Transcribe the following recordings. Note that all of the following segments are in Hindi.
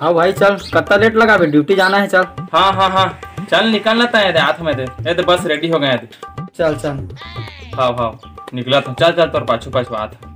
हाँ भाई चल, कितना लेट लगा, अभी ड्यूटी जाना है। चल हाँ हाँ हाँ, चल निकल लेता है हाथ में दे। ये तो बस रेडी हो गए थे। चल चल। हाँ हाँ निकला था। चल चल तोर पाछू पाछू आ था।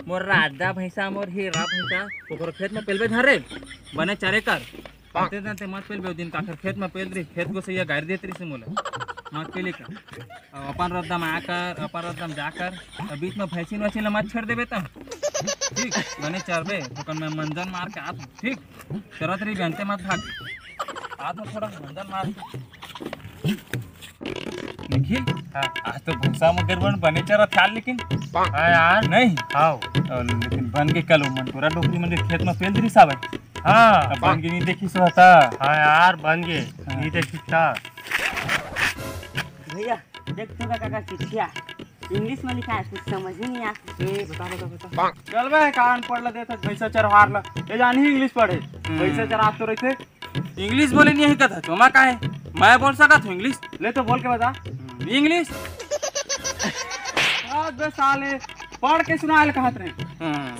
मोर राधा भैंसा मोर हीरा भैंसा ओकर खेत में पेलबे धरे बने चारे कर पाते जानते मत पेलबे दिन काकर खेत में पेल रही खेत को सही गाड़ देत रही से मोला मत पेले का अपन रद्दम आकर अपन रद्दम जाकर बीच में भैंसिन वैसिन मत छेड़ देबे त ठीक बने चरबे तो मैं मंजन मार के आत ठीक चरत रही बनते मत भाग आत थोड़ा मंजन मार निखिल। आज तो भूसा मगर बने चरा था लेकिन हाँ यार नहीं हाँ लेकिन बन के कल मन पूरा डोकरी मन खेत में पेल दरी साब हाँ बन के नहीं देखी सो था। हाँ यार बन गए नहीं देखी था भैया देख तो काका चिट्ठिया इंग्लिश में लिखा है कुछ समझ ही नहीं आता। बता चल बे कान पढ़ ला देता भैंसा चरवार ला ये जानी इंग्लिश पढ़े भैंसा चरा तो रहते इंग्लिश बोले नहीं कहता तो मैं काहे मैं बोल सका था इंग्लिश ले तो बोल के बता इंग्लिश साले पढ़ के सुनाए कहत रहे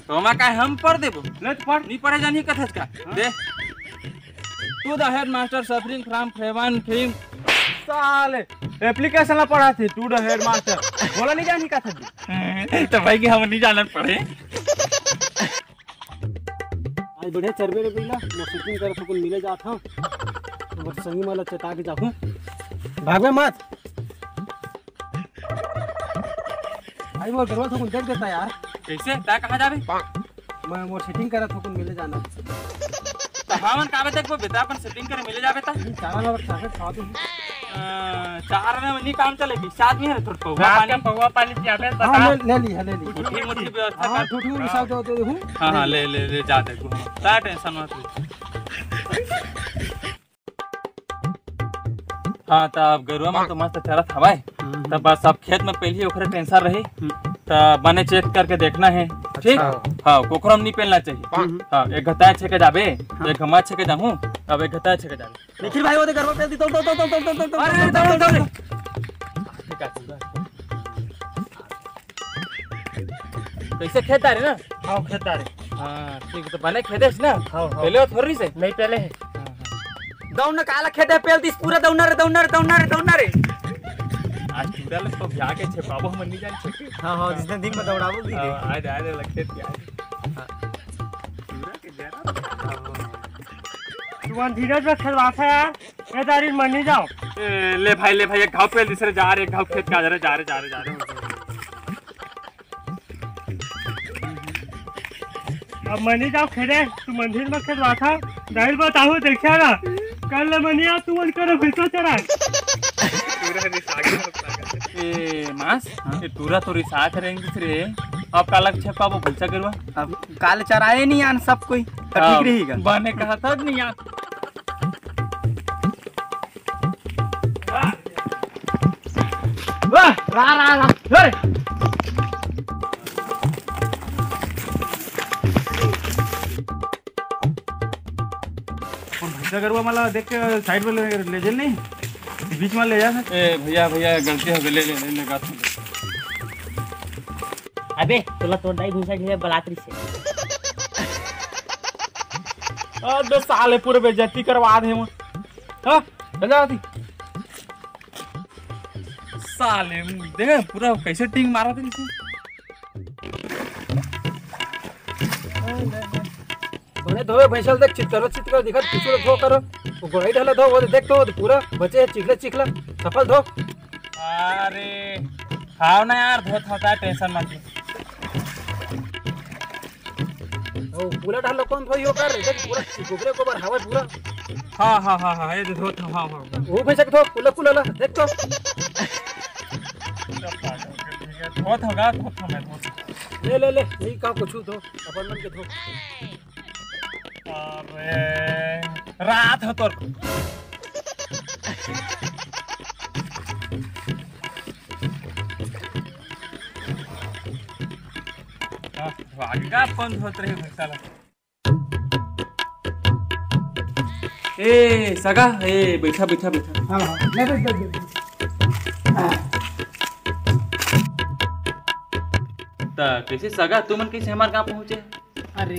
तो मैं काहे हम पढ़ देबो ले तो पढ़ नहीं पढ़े जानी कथस का दे to the head master suffering from fever फिल्म साले एप्लीकेशन ला पढ़ा थे टू द हेड मास्टर बोला नहीं जानी कथस तो भाई के हम नहीं जानत पढ़े आज बढ़िया चरबे रे पहला मैं शूटिंग कर तो कुल मिले जात हूं और संगी वाला चटा के जाऊं भागवे मत आई वो गरवा तो कुल देख देता यार कैसे ता कहां जाबे मैं वो सेटिंग करा तो कुल मिले जाना तो हावन काबे देखबो बेटा अपन सेटिंग करे मिले जाबे ता चारा ना साथे खा दो चार में नहीं काम चलेगी साथ में है थोड़ा पौवा पानी पियाबे बता हां ले ली छोटी मोटी व्यवस्था हां छोटी मोटी हिसाब दे दे हूं हां हां ले जा दे ता टेंशन मत हाँ तब गरुआ में तो मस्त चरत हवाई तब बस अब खेत में पहले ओकरे टेंशन रही तब बने चेक करके देखना है ठीक हाँ कोकरम नहीं पेलना चाहिए हाँ एक घटा छेके जाबे एक घमा छेके जाऊं अब एक घटा छेके जाबे निखिल भाई वो दे गरवा पे दी तो अरे दौड़ कैसे खेत आ रहे ना हां खेत आ रहे हाँ ठीक तो बने खेदेस ना पहले थोड़ी से नहीं पहले है दौड़ना काला खेत है, पेल दिस पूरा दौड़ना रे। आज पूरा लोग तो जा के छे बाबू मन नहीं जान छे हाँ जिस दिन में दौड़ावो दी आज लगते थे पूरा के जरा तुम धीरज में खेलवाता यार ये तारी मन नहीं जाओ ले भाई एक घाव पे दूसरे जा रहे घाव खेत का जा रहे अब मनी जाओ खेले तू मंदिर में खेलवाता दाहिर बताओ देखा ना कल मनिया तू मन करो फिर चरा ए मास ये पूरा तो रिसा करेंगे दूसरे अब काला छे पाबो भूसा करवा अब काल चराए नहीं आन सब कोई तो ठीक रहेगा बने कहा था नहीं यार वाह रा अरे गरुआ मला देख के साइड में ले चल नहीं बीच में ले जा ए भैया गलती हो गई ले गा अबे तोला तोड़ दाई भूसा घेरे बलात्री से दो साले पूरे बेइज्जती करवा दे हम हां चला दी साले देख पूरा कैसे टिंग मारा थे इसे बने धोवे भैंसल देख चित्र दिखत पिछुड़ धो करो वो गोई ढला धो वो देख तो पूरा बचे चिखला सफल धो अरे खाओ ना यार धोत होता टेंशन मत ओ पूरा ढालो कौन धोइयो कर देख पूरा गोबरे गोबर हवा पूरा हां ये धोत हां वो भैंसा धो कुला देख तो धोत होगा धोत मैं धोत ले यही का कुछ धो अपन मन के धो अरे रात हो तोर भागा बंद होत रही भैंसा ला। ए सगा ए बैठा बैठा बैठा। हाँ हाँ ले बैठ। ता कैसे सगा तुमन कैसे हमार गांव पहुंचे? अरे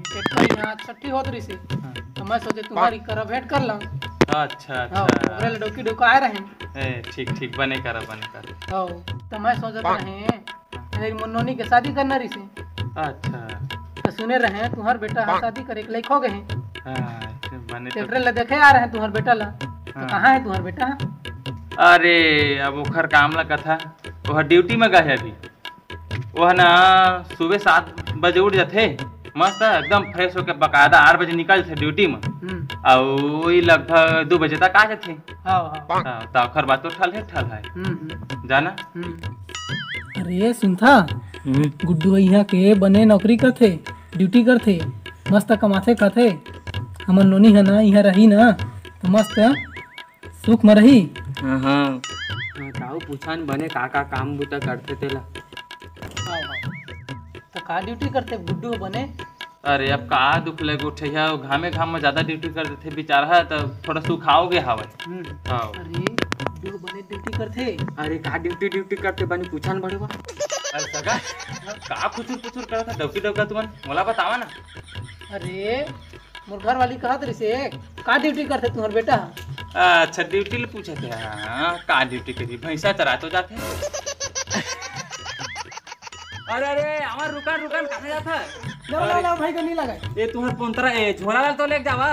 ट्रैक्टर यहाँ छठी होत रही से तो मैं सोचे तुम्हारी करा भेंट कर ला। अच्छा हाँ अच्छा ओकरे डोकी डोका आए रहे। ए ठीक ठीक बने कर। हाँ तो मैं सोचत रहे मेरी मुन्नोनी के शादी करना रही से अच्छा तो सुने रहे तुम्हार बेटा हाँ शादी करे के लायक हो गए हैं। हाँ बने तो ट्रैक्टर ला देखे आ रहे हैं तुम्हार बेटा ला तो कहाँ है तुम्हार बेटा? अरे अब ओखर काम ला कथा वह ड्यूटी में गए अभी वह ना सुबह 7 बजे उठ जाते मस्त एकदम फ्रेश होके बकायदा 8 बजे निकल थे ड्यूटी में और वही लगभग 2 बजे तक आ जाते। हाँ तो ओखर बात तो ठल है जाना। अरे सुनथा गुड्डू यहाँ के बने नौकरी करथे ड्यूटी करथे मस्त कमाथे खाथे हमर नोनी है ना यहाँ रही ना तो मस्त सुख में रही। हाँ ताऊ पूछान बने का काम बूता करते तेला। तो का ड्यूटी करते गुड्डू बने? अरे अब का दुख लगे उठैया घाम में ज्यादा ड्यूटी कर देते बेचारा तो थोड़ा सुखाओगे हवा। हाँ अरे गुड्डू बने ड्यूटी करते? अरे का ड्यूटी करते बनी पूछान बड़वा। अरे सगा का कुचुर करता डौकी तुमन मोला बतावा ना। अरे मोर घर वाली कहत रही से का ड्यूटी करते तुम्हार बेटा? अच्छा ड्यूटी ले पूछे थे। हाँ का ड्यूटी करी भैंसा चरा तो जाते। अरे हमार रुकान कहाँ जाता है? लो भाई को नहीं लगा ये तुम्हार पोंतरा ए झोला लाल तो लेके जावा।